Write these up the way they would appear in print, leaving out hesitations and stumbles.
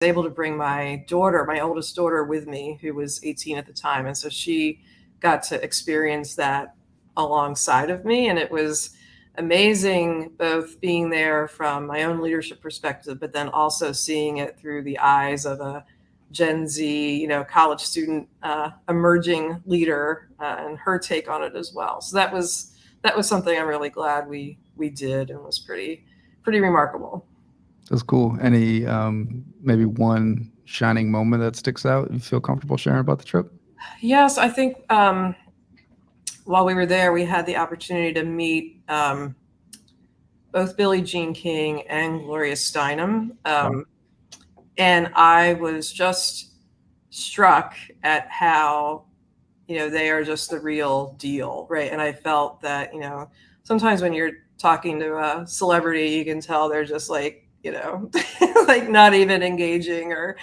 able to bring my daughter, my oldest daughter, with me, who was 18 at the time. And so she got to experience that alongside of me. And it was amazing, both being there from my own leadership perspective, but then also seeing it through the eyes of a Gen Z, college student, emerging leader, and her take on it as well. So that was something I'm really glad we did, and was pretty remarkable. That's cool. Any maybe one shining moment that sticks out you feel comfortable sharing about the trip? Yes, I think while we were there, we had the opportunity to meet both Billie Jean King and Gloria Steinem. Wow. And I was just struck at how, they are just the real deal, right? And I felt that, sometimes when you're talking to a celebrity, you can tell they're just like, like not even engaging, or,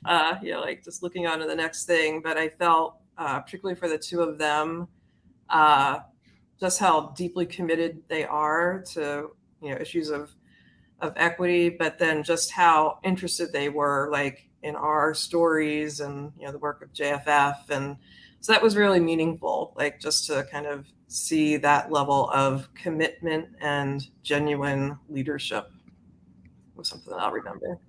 like just looking on to the next thing. But I felt, particularly for the two of them, uh, just how deeply committed they are to, issues of equity, but then just how interested they were, like, in our stories and, the work of JFF. And so that was really meaningful, like just to kind of see that level of commitment and genuine leadership was something that I'll remember.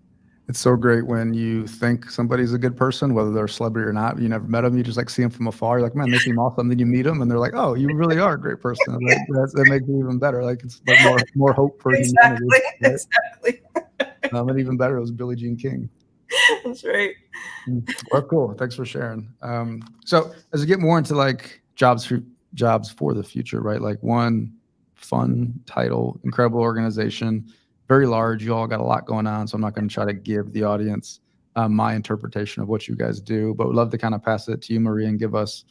It's so great when you think somebody's a good person, whether they're a celebrity or not. You never met them. You just like see them from afar. You're like, man, they seem awesome. Then you meet them, and they're like, oh, you really are a great person. And that makes it even better. Like it's like more hope for humanity. Exactly. Right? Exactly. And even better, it was Billie Jean King. That's right. Well, cool. Thanks for sharing. So as we get more into like jobs for the future, right? Like one fun title, incredible organization, very large. You all got a lot going on, so I'm not going to try to give the audience my interpretation of what you guys do, but would love to kind of pass it to you, Marie, and give us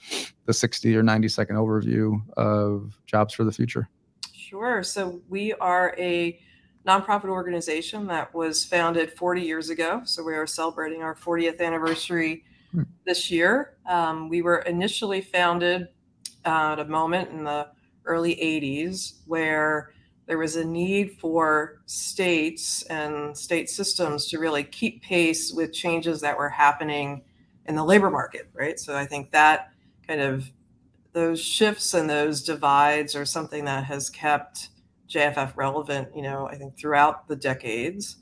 the 60 or 90-second overview of jobs for the future. Sure. So we are a nonprofit organization that was founded 40 years ago. So we are celebrating our 40th anniversary this year. We were initially founded at a moment in the early 80s where there was a need for states and state systems to really keep pace with changes that were happening in the labor market, right? So I think that kind of those shifts and those divides are something that has kept JFF relevant, I think throughout the decades.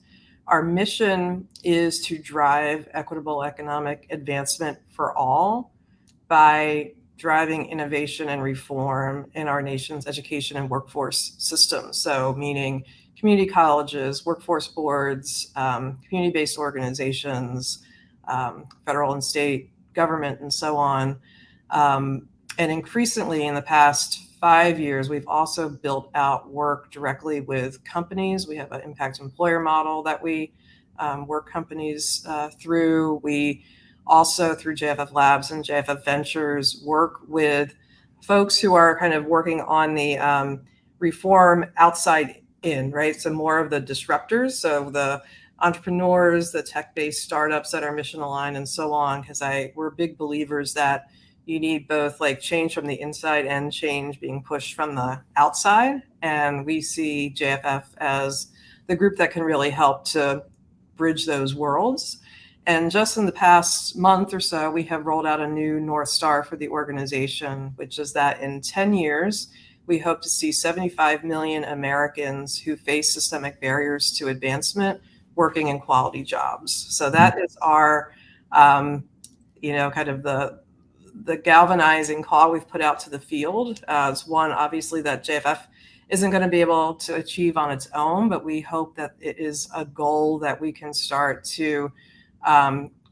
Our mission is to drive equitable economic advancement for all by driving innovation and reform in our nation's education and workforce systems. So meaning community colleges, workforce boards, community-based organizations, federal and state government, and so on. And increasingly in the past 5 years, we've also built out work directly with companies. We have an impact employer model that we work companies through. We also, through JFF Labs and JFF Ventures, work with folks who are kind of working on the reform outside in, right? So more of the disruptors, so the entrepreneurs, the tech-based startups that are mission aligned and so on, because we're big believers that you need both like change from the inside and change being pushed from the outside. And we see JFF as the group that can really help to bridge those worlds. And just in the past month or so, we have rolled out a new North Star for the organization, which is that in 10 years, we hope to see 75 million Americans who face systemic barriers to advancement working in quality jobs. So that is our, kind of the galvanizing call we've put out to the field. It's one, obviously, that JFF isn't going to be able to achieve on its own, but we hope that it is a goal that we can start to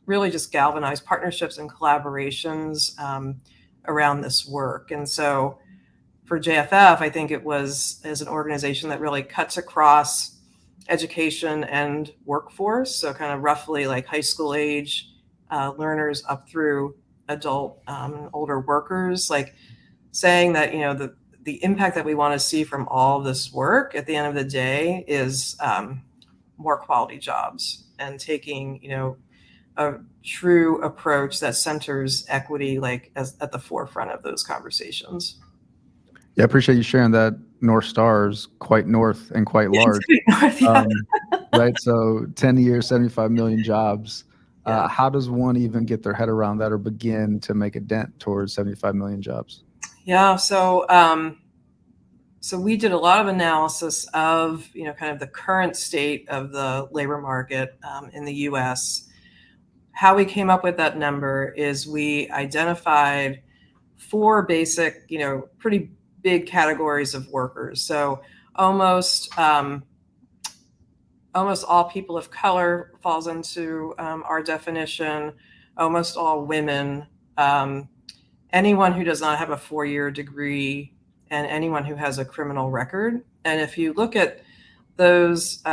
really just galvanize partnerships and collaborations around this work. And so for JFF, I think it was as an organization that really cuts across education and workforce. So kind of roughly like high school age learners up through adult older workers, like saying that, the impact that we want to see from all of this work at the end of the day is more quality jobs and taking, a true approach that centers equity like as at the forefront of those conversations. Yeah, I appreciate you sharing that. North Star is quite north and quite large. right? So 10 years, 75 million jobs. Yeah. How does one even get their head around that or begin to make a dent towards 75 million jobs? Yeah. So we did a lot of analysis of, kind of the current state of the labor market in the U.S. How we came up with that number is we identified four basic, pretty big categories of workers. So almost almost all people of color falls into our definition. Almost all women, anyone who does not have a 4-year degree, and anyone who has a criminal record. And if you look at those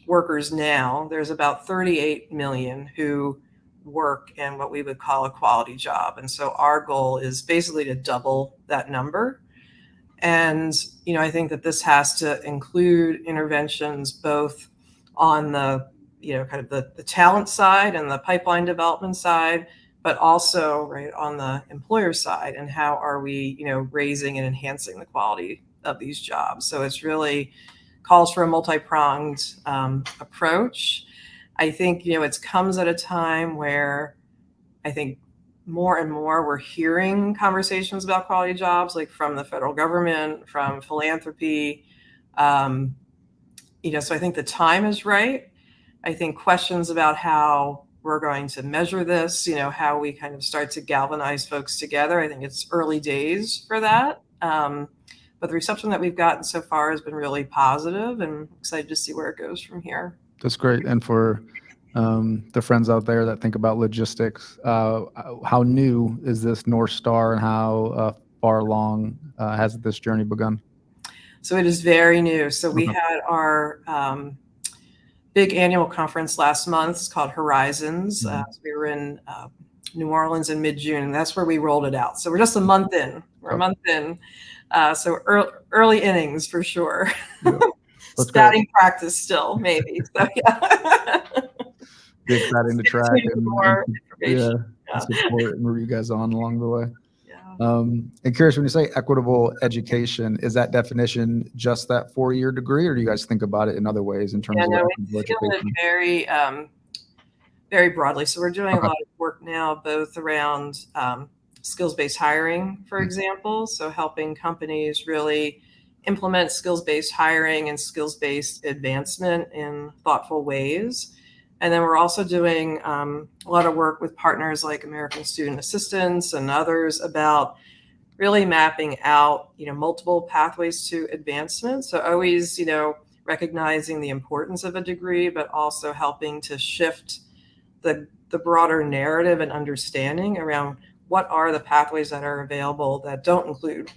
workers now, there's about 38 million who work in what we would call a quality job. And so our goal is basically to double that number. And, I think that this has to include interventions both on the, kind of the talent side and the pipeline development side, but also right on the employer side. And how are we, raising and enhancing the quality of these jobs? So it's really calls for a multi-pronged approach. I think, it comes at a time where I think more and more we're hearing conversations about quality jobs, like from the federal government, from philanthropy. Um, so I think the time is right. I think questions about how we're going to measure this, how we kind of start to galvanize folks together. I think it's early days for that. But the reception that we've gotten so far has been really positive, and excited to see where it goes from here. That's great. And for the friends out there that think about logistics, how new is this North Star, and how far along has this journey begun? So it is very new. So we Okay. had our big annual conference last month. It's called Horizons. Mhm. So we were in New Orleans in mid-June, and that's where we rolled it out. So we're just a month in. We're a Yep. month in. So early innings for sure. Yeah. That's great. Batting practice still, maybe. So yeah. Be exciting to track and More yeah, information. and support and root you guys on along the way. Yeah. And curious, when you say equitable education, is that definition just that 4-year degree, or do you guys think about it in other ways in terms Yeah, of no, equitable we feel it education? very broadly. So we're doing a Okay. lot of work now, both around skills-based hiring, for Mhm. example. So helping companies really implement skills-based hiring and skills-based advancement in thoughtful ways. And then we're also doing a lot of work with partners like American Student Assistance and others about really mapping out, multiple pathways to advancement. So always, recognizing the importance of a degree, but also helping to shift the broader narrative and understanding around what are the pathways that are available that don't include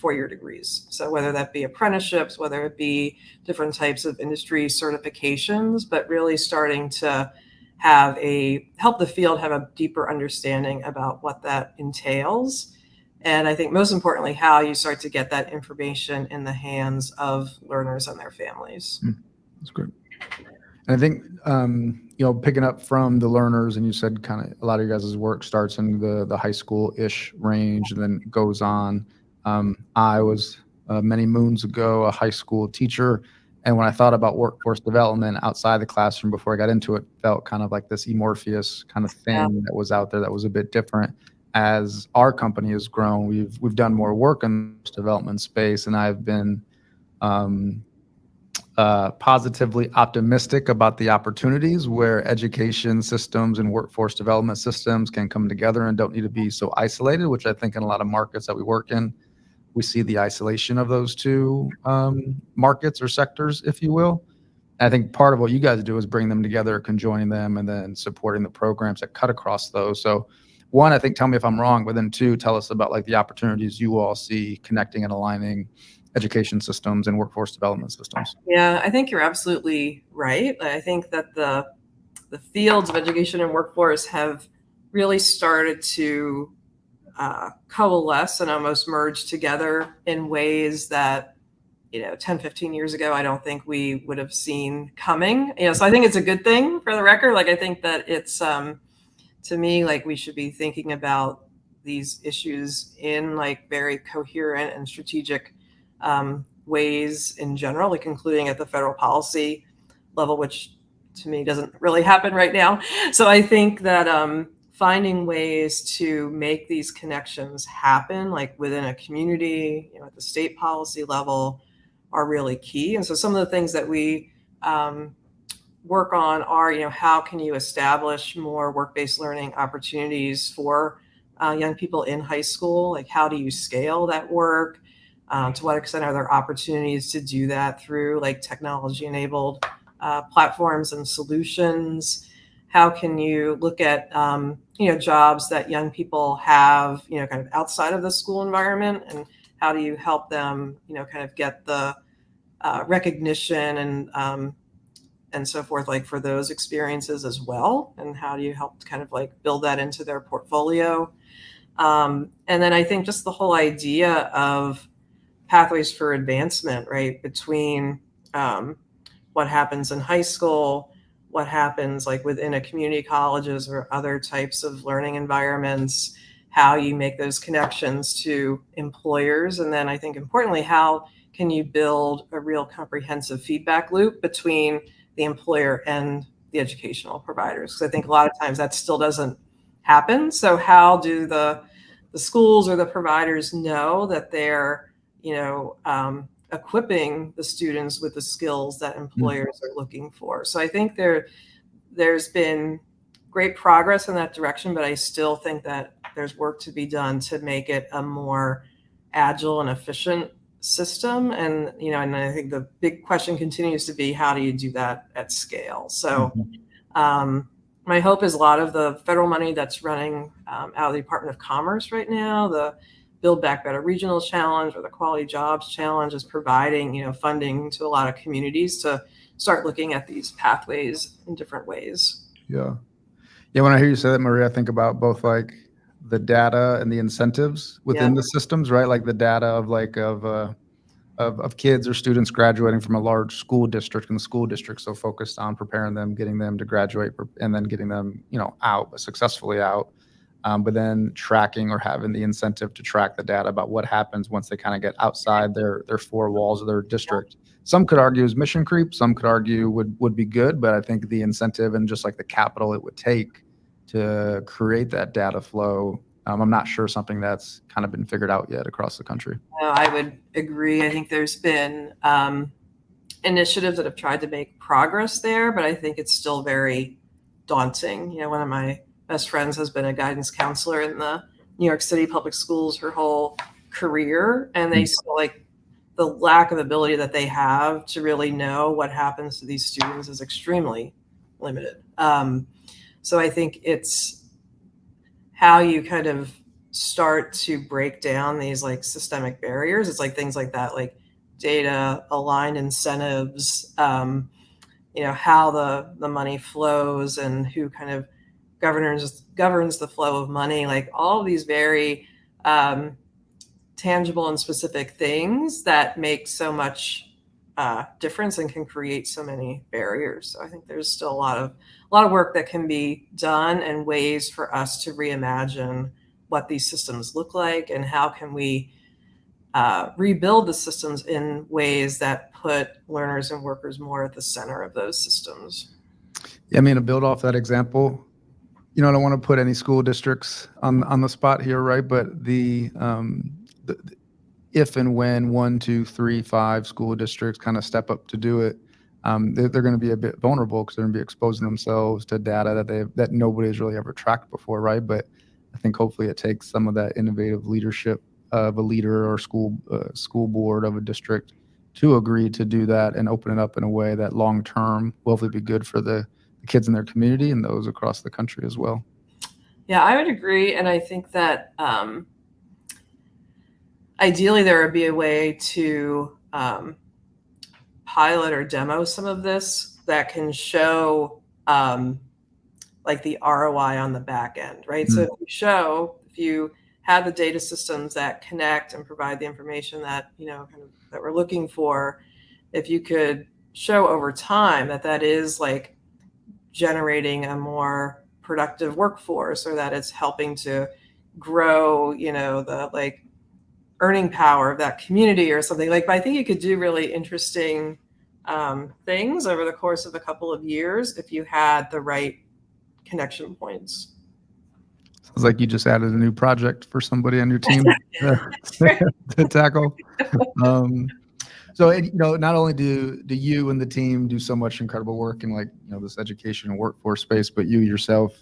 4-year degrees. So whether that be apprenticeships, whether it be different types of industry certifications, but really starting to help the field have a deeper understanding about what that entails. And I think most importantly, how you start to get that information in the hands of learners and their families. That's great. And I think, picking up from the learners, and you said kind of a lot of your guys' work starts in the high school-ish range and then goes on. I was many moons ago a high school teacher, and when I thought about workforce development outside the classroom before I got into it, felt kind of like this amorphous kind of thing that was out there that was a bit different. As our company has grown, we've done more work in this development space, and I've been positively optimistic about the opportunities where education systems and workforce development systems can come together and don't need to be so isolated, which I think in a lot of markets that we work in, we see the isolation of those two markets or sectors, if you will. And I think part of what you guys do is bring them together, conjoining them, and then supporting the programs that cut across those. So one, I think, tell me if I'm wrong, but then two, tell us about like the opportunities you all see connecting and aligning education systems and workforce development systems. Yeah, I think you're absolutely right. I think that the fields of education and workforce have really started to coalesce and almost merge together in ways that 10, 15 years ago, I don't think we would have seen coming. So I think it's a good thing for the record. Like, I think that it's, to me, like we should be thinking about these issues in like very coherent and strategic ways in general, like including at the federal policy level, which to me doesn't really happen right now. So I think that finding ways to make these connections happen, like within a community, at the state policy level, are really key. And so some of the things that we work on are, how can you establish more work-based learning opportunities for young people in high school? Like, how do you scale that work? To what extent are there opportunities to do that through like technology-enabled platforms and solutions? How can you look at jobs that young people have, kind of outside of the school environment, and how do you help them, kind of get the recognition and so forth, like for those experiences as well? And how do you help kind of like build that into their portfolio? And then I think just the whole idea of pathways for advancement, right? Between what happens in high school, what happens like within a community colleges or other types of learning environments, how you make those connections to employers. And then I think importantly, how can you build a real comprehensive feedback loop between the employer and the educational providers? Because I think a lot of times that still doesn't happen. So how do the schools or the providers know that they're equipping the students with the skills that employers are looking for? So I think there's been great progress in that direction, but I still think that there's work to be done to make it a more agile and efficient system. And and I think the big question continues to be, how do you do that at scale? So my hope is a lot of the federal money that's running out of the Department of Commerce right now, the Build Back Better Regional Challenge or the Quality Jobs Challenge, is providing funding to a lot of communities to start looking at these pathways in different ways. Yeah. When I hear you say that, Maria, I think about both like the data and the incentives within the systems, right? Like the data of kids or students graduating from a large school district, and the school district so focused on preparing them, getting them to graduate, and then getting them, out, successfully out. But then tracking or having the incentive to track the data about what happens once they kind of get outside their four walls of their district. Some could argue is mission creep. Some could argue would be good, but I think the incentive and just like the capital it would take to create that data flow, I'm not sure something that's kind of been figured out yet across the country. No, I would agree. I think there's been initiatives that have tried to make progress there, but I think it's still very daunting. One of my best friends has been a guidance counselor in the New York City public schools her whole career, and they still like the lack of ability that they have to really know what happens to these students is extremely limited. So I think it's how you kind of start to break down these like systemic barriers. It's like things like that, like data aligned incentives, how the money flows and who kind of governs the flow of money, like all of these very tangible and specific things that make so much difference and can create so many barriers. So I think there's still a lot of work that can be done and ways for us to reimagine what these systems look like, and how can we rebuild the systems in ways that put learners and workers more at the center of those systems. Yeah, to build off that example, I don't want to put any school districts on the spot here, right? But the if and when 1, 2, 3, 5 school districts kind of step up to do it, they're going to be a bit vulnerable because they're going to be exposing themselves to data that nobody's really ever tracked before, right? But I think hopefully it takes some of that innovative leadership of a leader or school board of a district to agree to do that and open it up in a way that long term will hopefully be good for the kids in their community and those across the country as well. Yeah, I would agree. And I think that ideally there would be a way to pilot or demo some of this that can show like the ROI on the back end, right? Mm-hmm. So if you have the data systems that connect and provide the information that, that we're looking for, if you could show over time that is like generating a more productive workforce, or that it's helping to grow, the like earning power of that community or something like, but I think you could do really interesting things over the course of a couple of years if you had the right connection points. Sounds like you just added a new project for somebody on your team to tackle. So, not only do you and the team do so much incredible work in this education and workforce space, but you yourself,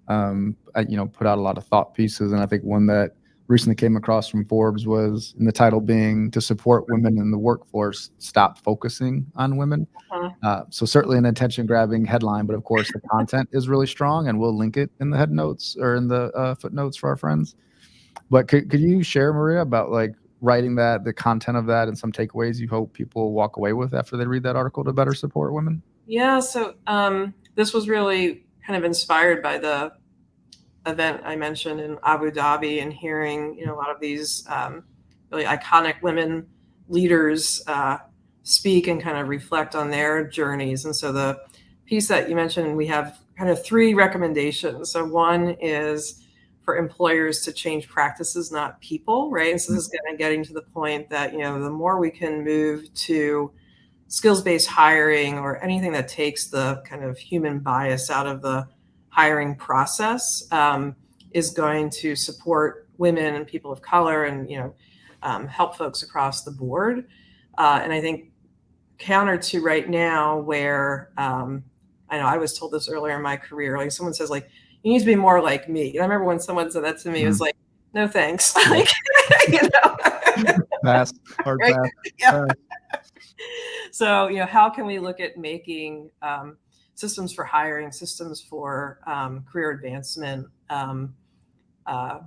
put out a lot of thought pieces. And I think one that recently came across from Forbes was, in the title being, "To support women in the workforce, stop focusing on women." So certainly an attention-grabbing headline, but of course the content is really strong, and we'll link it in the head notes or in the footnotes for our friends. But could you share, Maria, about writing that, the content of that, and some takeaways you hope people walk away with after they read that article to better support women? Yeah, so this was really kind of inspired by the event I mentioned in Abu Dhabi, and hearing a lot of these really iconic women leaders speak and kind of reflect on their journeys. And so the piece that you mentioned, we have kind of 3 recommendations. So one is for employers to change practices, not people, right? And so this is kind of getting to the point that the more we can move to skills-based hiring, or anything that takes the kind of human bias out of the hiring process, is going to support women and people of color, and help folks across the board. And I think counter to right now, where I know I was told this earlier in my career, like someone says, like, you need to be more like me. And I remember when someone said that to me, it was like, no thanks. Like, Pass, hard right? pass. Yeah. So, how can we look at making systems for hiring, systems for career advancement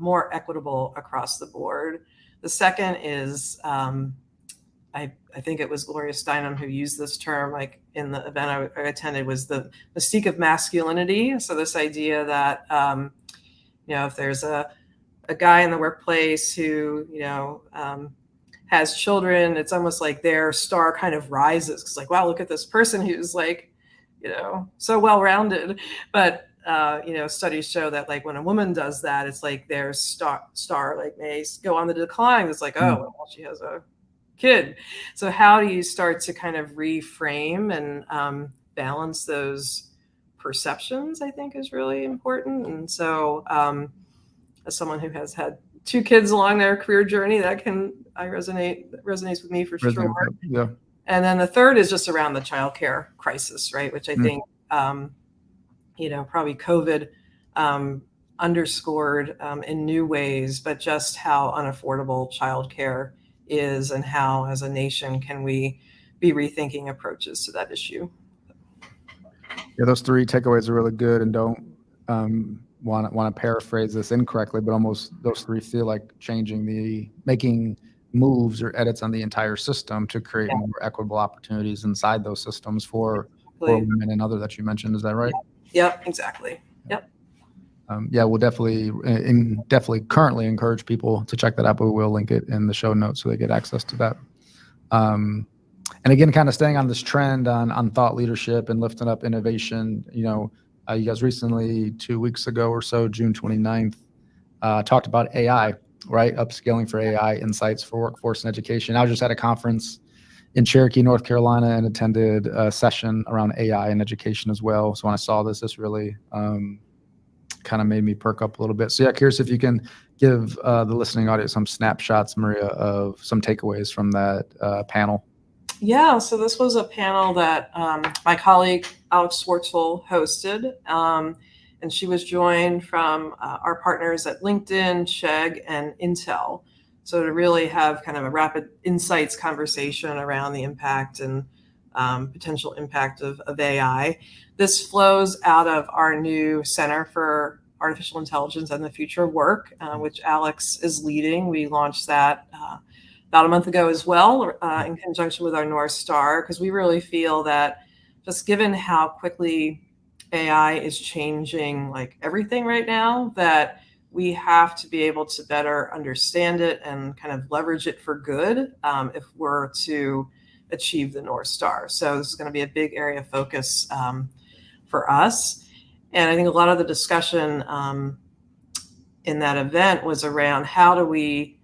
more equitable across the board? The second is, I think it was Gloria Steinem who used this term, like in the event I attended, was the mystique of masculinity. So this idea that, if there's a guy in the workplace who, has children, it's almost like their star kind of rises, because like, wow, look at this person who's like, so well-rounded. But, studies show that like when a woman does that, it's like their star like may go on the decline. It's like, oh, well, she has a kid. So how do you start to kind of reframe and balance those perceptions, I think, is really important. And so as someone who has had 2 kids along their career journey, that resonates with me for sure. Yeah. And then the third is just around the childcare crisis, right? Which I think, probably COVID underscored in new ways, but just how unaffordable childcare is, and how, as a nation, can we be rethinking approaches to that issue. Yeah, those 3 takeaways are really good, and don't want to paraphrase this incorrectly, but almost those 3 feel like making moves or edits on the entire system to create more equitable opportunities inside those systems for women and other that you mentioned. Is that right? Yep, exactly. Yep. We'll definitely currently encourage people to check that out, but we will link it in the show notes so they get access to that. And again, kind of staying on this trend on thought leadership and lifting up innovation, you guys recently, 2 weeks ago or so, June 29th, talked about AI, right? Upscaling for AI, insights for workforce and education. I was just at a conference in Cherokee, North Carolina, and attended a session around AI and education as well. So when I saw this really kind of made me perk up a little bit. So curious if you can give the listening audience some snapshots, Maria, of some takeaways from that panel. Yeah, so this was a panel that my colleague Alex Swartzful hosted, and she was joined from our partners at LinkedIn, Chegg, and Intel. So to really have kind of a rapid insights conversation around the impact and potential impact of AI. This flows out of our new Center for Artificial Intelligence and the Future of Work, which Alex is leading. We launched that about a month ago as well, in conjunction with our North Star, because we really feel that just given how quickly AI is changing like everything right now, that we have to be able to better understand it and kind of leverage it for good if we're to achieve the North Star. So this is going to be a big area of focus for us. And I think a lot of the discussion in that event was around how do we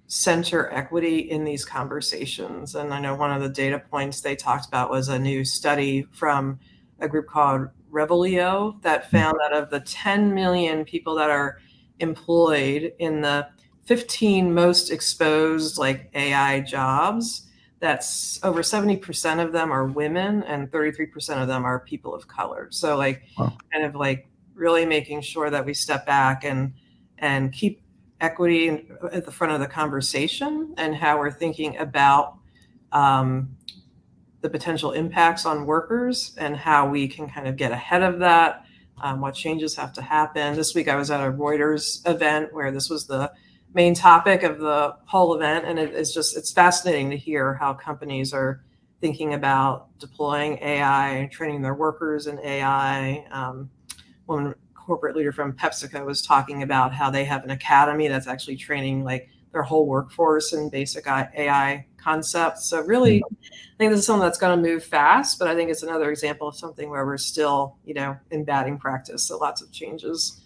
center equity in these conversations. And I know one of the data points they talked about was a new study from a group called Revelio that found that of the 10 million people that are employed in the 15 most exposed like AI jobs, that's over 70% of them are women and 33% of them are people of color. So like Wow. kind of like really making sure that we step back and keep equity at the front of the conversation and how we're thinking about the potential impacts on workers and how we can kind of get ahead of that, what changes have to happen. This week I was at a Reuters event where this was the main topic of the whole event, and it's fascinating to hear how companies are thinking about deploying AI, training their workers in AI. One corporate leader from PepsiCo was talking about how they have an academy that's actually training like their whole workforce in basic AI concepts. So really, I think this is something that's going to move fast, but I think it's another example of something where we're still, in batting practice. So lots of changes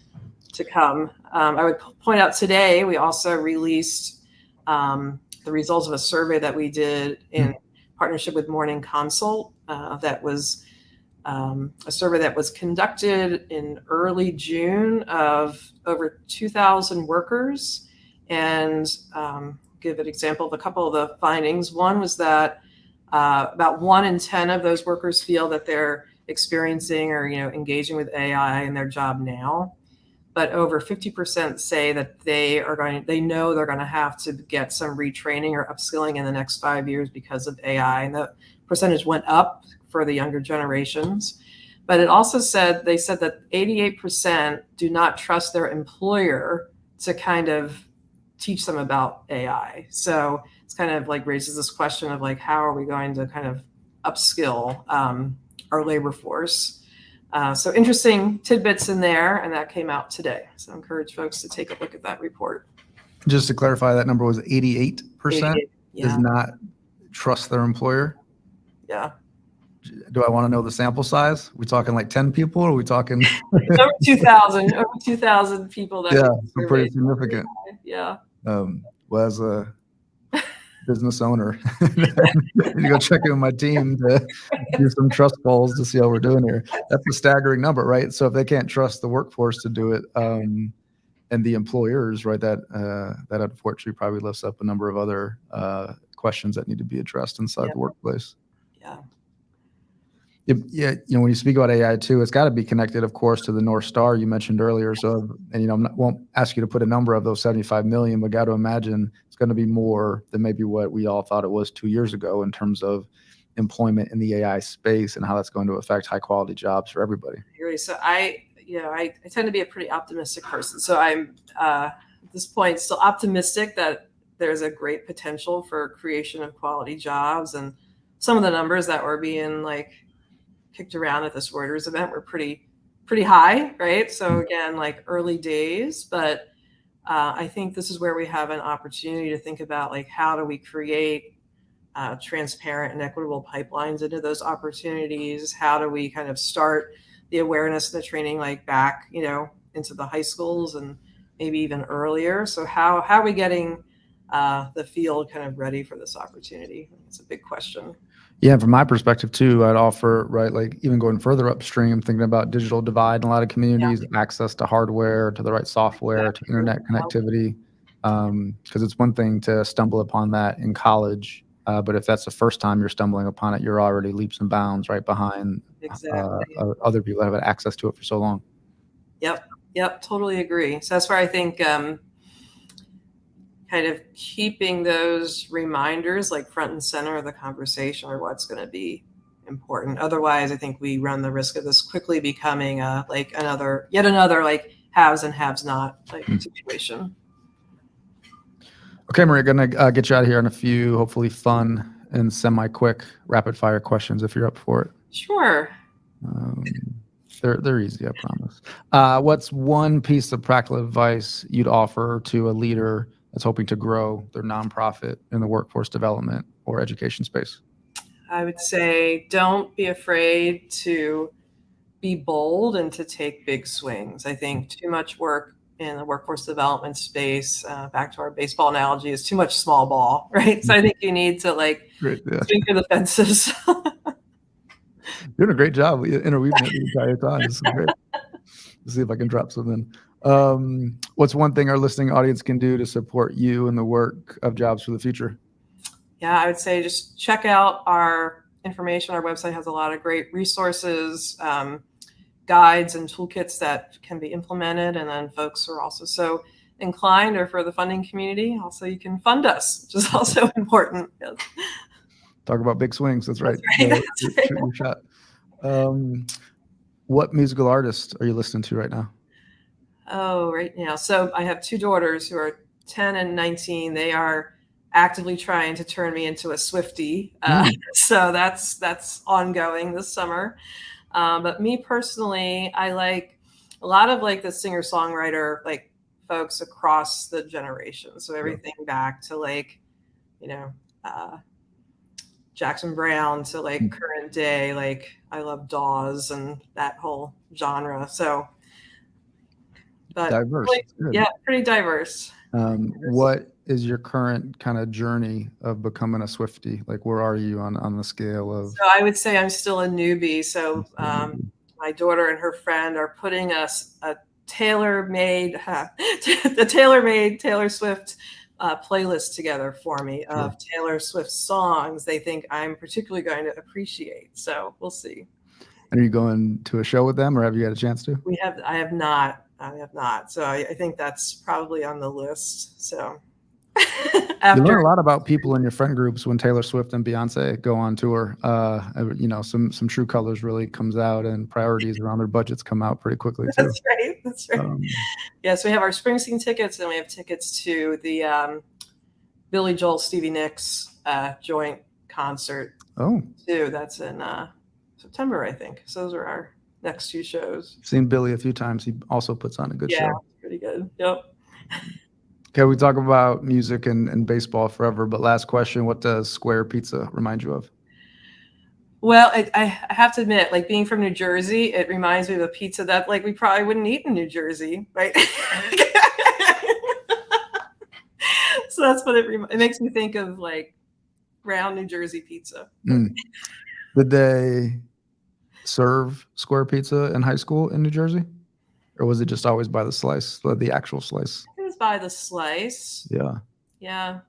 to come. I would point out today, we also released the results of a survey that we did in partnership with Morning Consult. That was a survey that was conducted in early June of over 2,000 workers. And give an example of a couple of the findings. One was that about 1 in 10 of those workers feel that they're experiencing or engaging with AI in their job now. But over 50% say that they know they're going to have to get some retraining or upskilling in the next 5 years because of AI. And the percentage went up for the younger generations. But it also they said that 88% do not trust their employer to kind of teach them about AI. So it's kind of like raises this question of like, how are we going to kind of upskill our labor force? So interesting tidbits in there, and that came out today. So I encourage folks to take a look at that report. Just to clarify, that number was 88% 88, does not trust their employer. Yeah. Do I want to know the sample size? Are we talking like 10 people, or are we talking? Over 2,000 people that so pretty significant. Yeah. Well, as a business owner, I need to go check in with my team to do some trust polls to see how we're doing here. That's a staggering number, right? So if they can't trust the workforce to do it, and the employers, right, that unfortunately probably lifts up a number of other questions that need to be addressed inside the workplace. Yeah. Yeah, when you speak about AI too, it's got to be connected, of course, to the North Star you mentioned earlier. So, and won't ask you to put a number of those 75 million, but got to imagine it's going to be more than maybe what we all thought it was 2 years ago in terms of employment in the AI space and how that's going to affect high quality jobs for everybody. So I tend to be a pretty optimistic person. So I'm at this point still optimistic that there's a great potential for creation of quality jobs, and some of the numbers that were being like kicked around at this Reuters event were pretty high, right? So again, like early days, but I think this is where we have an opportunity to think about like how do we create transparent and equitable pipelines into those opportunities? How do we kind of start the awareness and the training like back, into the high schools and maybe even earlier? So how are we getting the field kind of ready for this opportunity? It's a big question. Yeah, from my perspective too, I'd offer, right, like even going further upstream, thinking about digital divide in a lot of communities, access to hardware, to the right software, to internet connectivity. Because it's one thing to stumble upon that in college, but if that's the first time you're stumbling upon it, you're already leaps and bounds right behind other people that have had access to it for so long. Yep, totally agree. So that's where I think kind of keeping those reminders like front and center of the conversation or what's going to be important. Otherwise, I think we run the risk of this quickly becoming yet another like haves and haves not like situation. Okay, Maria, gonna get you out of here on a few hopefully fun and semi-quick rapid fire questions if you're up for it. Sure. They're easy, I promise. What's one piece of practical advice you'd offer to a leader that's hoping to grow their nonprofit in the workforce development or education space? I would say don't be afraid to be bold and to take big swings. I think too much work in the workforce development space. Back to our baseball analogy, is too much small ball, right? So I think you need to like Great. Yeah. swing for the fences. Doing a great job interweaving it the entire time. This is great. Let's see if I can drop something. What's one thing our listening audience can do to support you in the work of Jobs for the Future? Yeah, I would say just check out our information. Our website has a lot of great resources, guides and toolkits that can be implemented. And then folks are also so inclined, or for the funding community, also you can fund us, which is also important. Yes. Talk about big swings. That's right. That's right. Shoot your shot. What musical artist are you listening to right now? Oh, right now. So I have two daughters who are 10 and 19. They are actively trying to turn me into a Swiftie. So that's ongoing this summer. But me personally, I like a lot of like the singer-songwriter like folks across the generation. So everything back to like, Jackson Brown to like current day, like I love Dawes and that whole genre. So, but diverse. really, yeah, pretty diverse. What is your current kind of journey of becoming a Swiftie? Like, where are you on the scale of? So I would say I'm still a newbie. So my daughter and her friend are putting a tailor-made Taylor Swift playlist together for me of Taylor Swift songs they think I'm particularly going to appreciate. So we'll see. And are you going to a show with them, or have you had a chance to? I have not. So I think that's probably on the list. So you learn a lot about people in your friend groups when Taylor Swift and Beyonce go on tour. Some true colors really comes out, and priorities around their budgets come out pretty quickly too. That's right. Yes, we have our Springsteen tickets, and we have tickets to the Billy Joel Stevie Nicks joint concert. Oh, too. That's in September, I think. So those are our next two shows. Seen Billy a few times. He also puts on a good show. Yeah, pretty good. Yep. Okay, we talk about music and baseball forever, but last question, what does Square Pizza remind you of? Well, I have to admit, like being from New Jersey, it reminds me of a pizza that like we probably wouldn't eat in New Jersey, right? So that's what it makes me think of, like round New Jersey pizza. Did they serve Square Pizza in high school in New Jersey? Or was it just always by the slice, the actual slice? It was by the slice. Yeah. Yeah.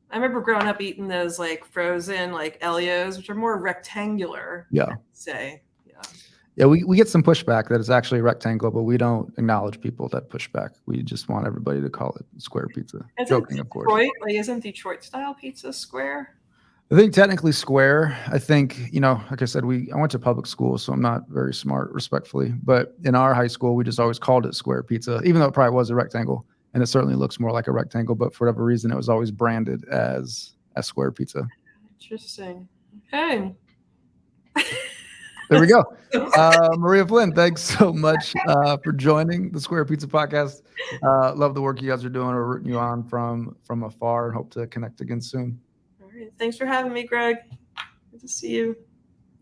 I remember growing up eating those like frozen like Elios, which are more rectangular. Yeah. I'd say. Yeah. Yeah, we get some pushback that it's actually rectangular, but we don't acknowledge people that push back. We just want everybody to call it Square Pizza. Joking, of course. Like, isn't Detroit style pizza square? I think technically square. I think, like I said, I went to public school, so I'm not very smart, respectfully. But in our high school, we just always called it Square Pizza, even though it probably was a rectangle. And it certainly looks more like a rectangle, but for whatever reason, it was always branded as Square Pizza. Interesting. Okay. There we go. Maria Flynn, thanks so much for joining the Square Pizza podcast. Love the work you guys are doing. We're rooting you on from afar and hope to connect again soon. All right. Thanks for having me, Greg. Good to see you.